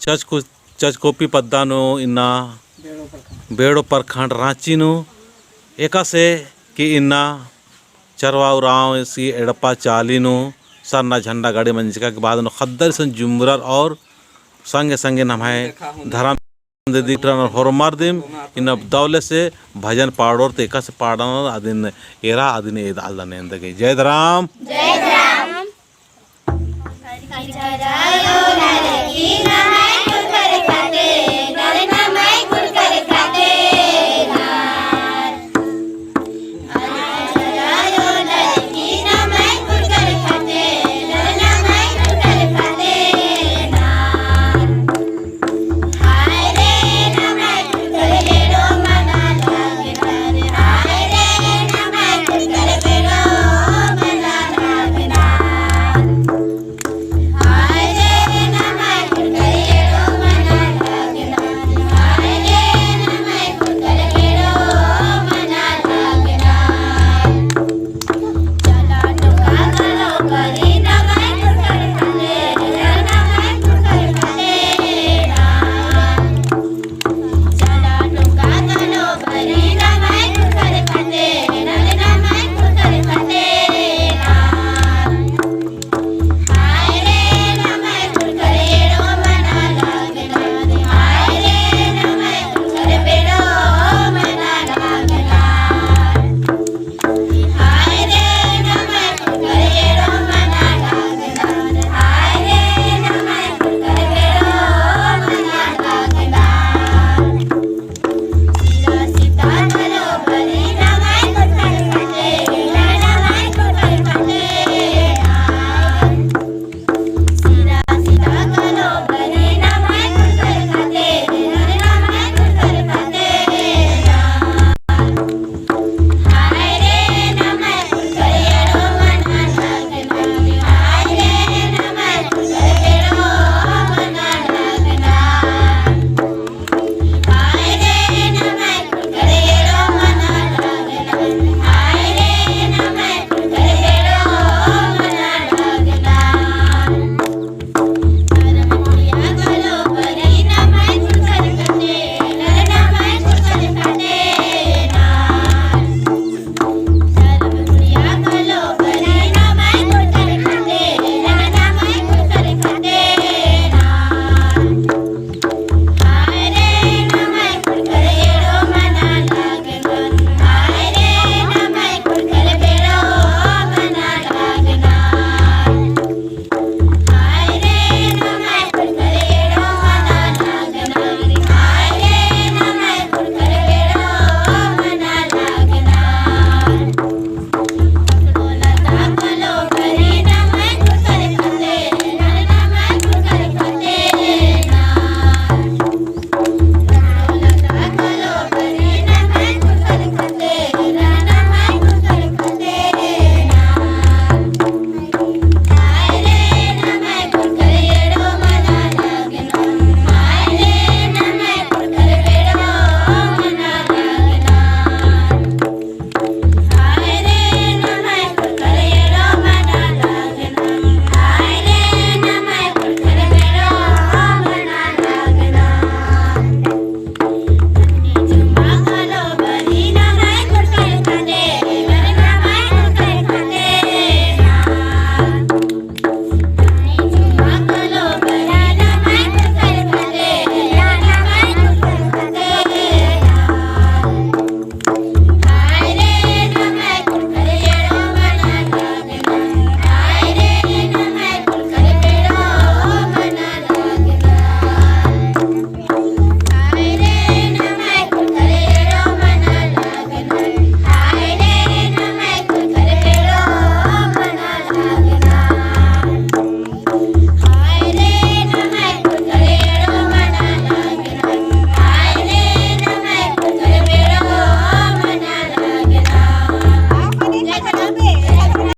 चचकोपी पद्दानो इन्ना बेड़ो परखंड रांची नु एका से कि इन्ना चरवाऊ राव सी एड़प्पा चालीनु सरना झंडा गाड़ी मंजिका के बाद खद्दर सन जुमरर और संगे संगे नमाए धर्म दिटन होरमार दिम इन दौले से भजन पाड़ोर ते एका से पाड़न आदिन एरा आदिन एद आलने अंदगे जय राम जय राम